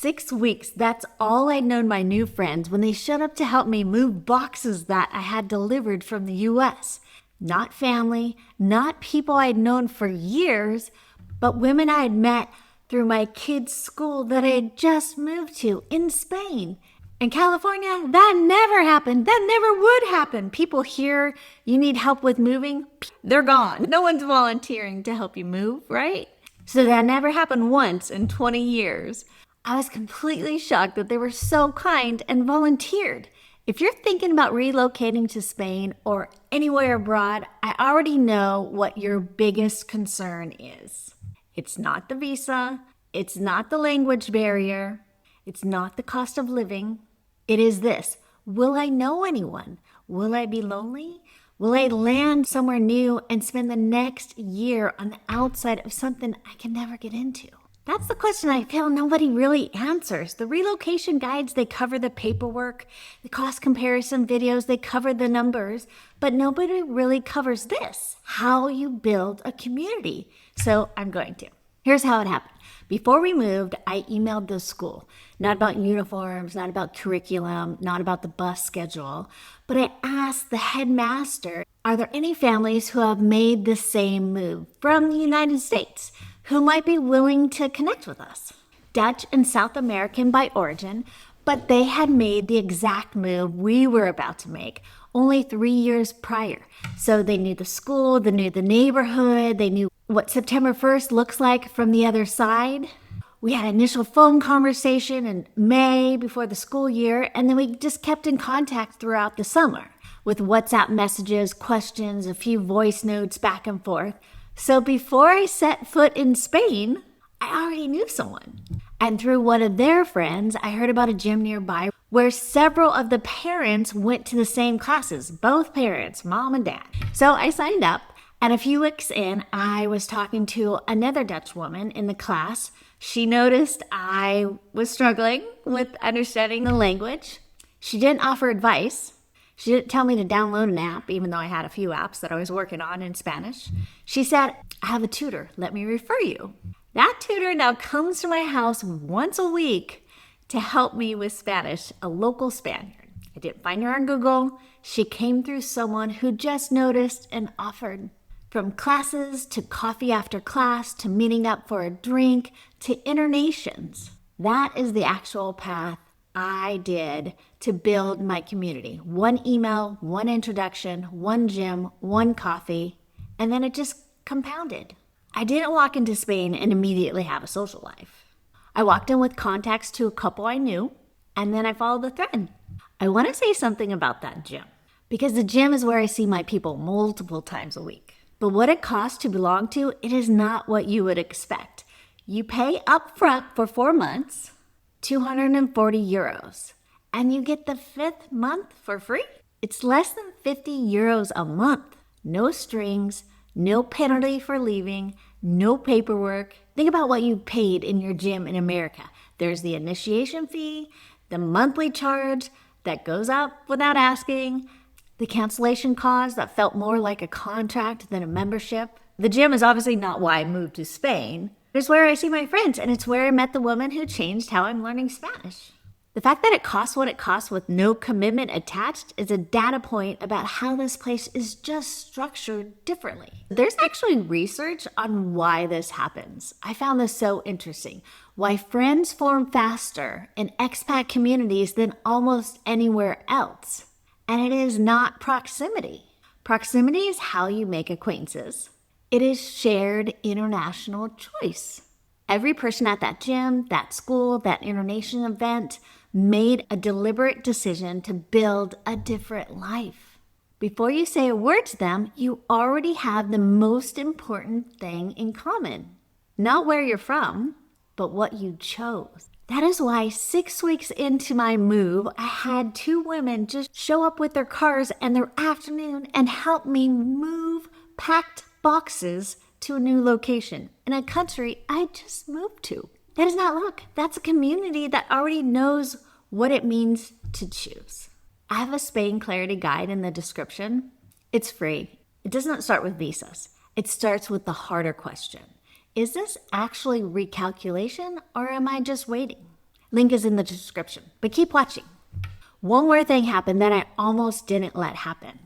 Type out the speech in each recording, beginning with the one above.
6 weeks, that's all I'd known my new friends when they showed up to help me move boxes that I had delivered from the US. Not family, not people I'd known for years, but women I had met through my kids' school that I had just moved to in Spain. In California, that never happened. That never would happen. People hear you need help with moving, they're gone. No one's volunteering to help you move, right? So that never happened once in 20 years. I was completely shocked that they were so kind and volunteered. If you're thinking about relocating to Spain or anywhere abroad, I already know what your biggest concern is. It's not the visa. It's not the language barrier. It's not the cost of living. It is this: will I know anyone? Will I be lonely? Will I land somewhere new and spend the next year on the outside of something I can never get into? That's the question I feel nobody really answers. The relocation guides, they cover the paperwork. The cost comparison videos, they cover the numbers. But nobody really covers this: how you build a community. So I'm going to. Here's how it happened. Before we moved, I emailed the school. Not about uniforms, not about curriculum, not about the bus schedule. But I asked the headmaster, are there any families who have made the same move from the United States who might be willing to connect with us? Dutch and South American by origin, but they had made the exact move we were about to make only 3 years prior. So they knew the school, they knew the neighborhood, they knew what September 1st looks like from the other side. We had initial phone conversation in May before the school year, and then we just kept in contact throughout the summer with WhatsApp messages, questions, a few voice notes back and forth. So before I set foot in Spain, I already knew someone. And through one of their friends, I heard about a gym nearby where several of the parents went to the same classes, both parents, mom and dad. So I signed up, and a few weeks in, I was talking to another Dutch woman in the class. She noticed I was struggling with understanding the language. She didn't offer advice. She didn't tell me to download an app, even though I had a few apps that I was working on in Spanish. She said, I have a tutor. Let me refer you. That tutor now comes to my house once a week to help me with Spanish, a local Spaniard. I didn't find her on Google. She came through someone who just noticed and offered. From classes to coffee after class to meeting up for a drink to internations. That is the actual path I did to build my community. One email, one introduction, one gym, one coffee, and then it just compounded. I didn't walk into Spain and immediately have a social life. I walked in with contacts to a couple I knew, and then I followed the thread. I want to say something about that gym, because the gym is where I see my people multiple times a week. But what it costs to belong to, it is not what you would expect. You pay up front for 4 months, 240 euros, and you get the 5th month for free. It's less than 50 euros a month. No strings, no penalty for leaving, no paperwork. Think about what you paid in your gym in America. There's the initiation fee, the monthly charge that goes up without asking, the cancellation clause that felt more like a contract than a membership. The gym is obviously not why I moved to Spain. It's where I see my friends, and it's where I met the woman who changed how I'm learning Spanish. The fact that it costs what it costs with no commitment attached is a data point about how this place is just structured differently. There's actually research on why this happens. I found this so interesting. Why friends form faster in expat communities than almost anywhere else. And it is not proximity. Proximity is how you make acquaintances. It is shared international choice. Every person at that gym, that school, that international event made a deliberate decision to build a different life. Before you say a word to them, you already have the most important thing in common. Not where you're from, but what you chose. That is why 6 weeks into my move, I had 2 women just show up with their cars and their afternoon and help me move packed boxes to a new location in a country I just moved to. That is not luck. That's a community that already knows what it means to choose. I have a Spain Clarity Guide in the description. It's free. It does not start with visas. It starts with the harder question. Is this actually recalculation or am I just waiting? Link is in the description, but keep watching. One more thing happened that I almost didn't let happen.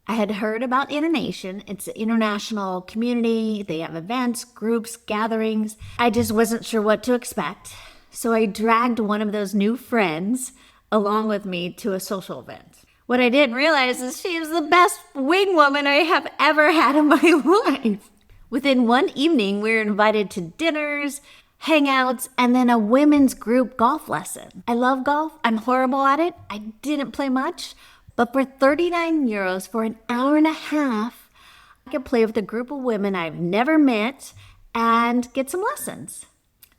I had heard about Internation. It's an international community. They have events, groups, gatherings. I just wasn't sure what to expect. So I dragged one of those new friends along with me to a social event. What I didn't realize is she is the best wing woman I have ever had in my life. Within one evening, we were invited to dinners, hangouts, and then a women's group golf lesson. I love golf. I'm horrible at it. I didn't play much. But for 39 euros for an hour and a half, I could play with a group of women I've never met and get some lessons.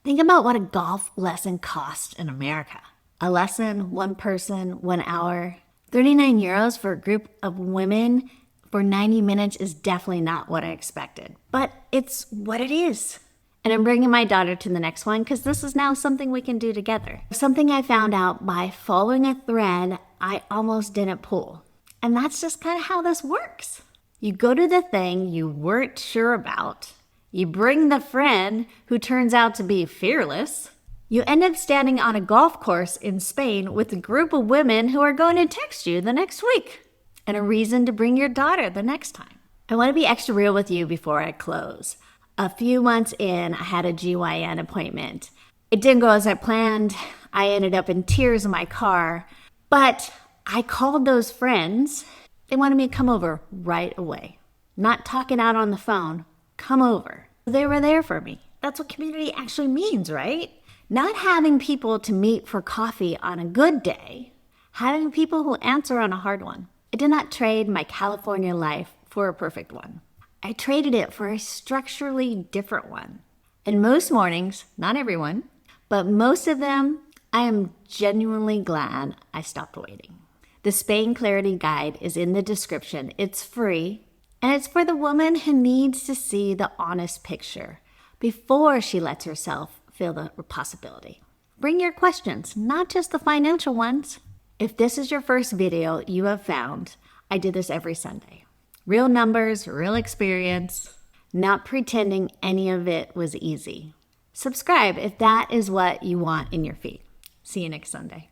Think about what a golf lesson costs in America. A lesson, one person, 1 hour. 39 euros for a group of women for 90 minutes is definitely not what I expected. But it's what it is. And I'm bringing my daughter to the next one because this is now something we can do together. Something I found out by following a thread I almost didn't pull. And that's just kind of how this works. You go to the thing you weren't sure about. You bring the friend who turns out to be fearless. You end up standing on a golf course in Spain with a group of women who are going to text you the next week. And a reason to bring your daughter the next time. I want to be extra real with you before I close. A few months in, I had a GYN appointment. It didn't go as I planned. I ended up in tears in my car. But I called those friends. They wanted me to come over right away. Not talking out on the phone. Come over. They were there for me. That's what community actually means, right? Not having people to meet for coffee on a good day. Having people who answer on a hard one. I did not trade my California life for a perfect one. I traded it for a structurally different one. And most mornings, not everyone, but most of them, I am genuinely glad I stopped waiting. The Spain Clarity Guide is in the description. It's free, and it's for the woman who needs to see the honest picture before she lets herself feel the possibility. Bring your questions, not just the financial ones. If this is your first video you have found, I do this every Sunday. Real numbers, real experience, not pretending any of it was easy. Subscribe if that is what you want in your feed. See you next Sunday.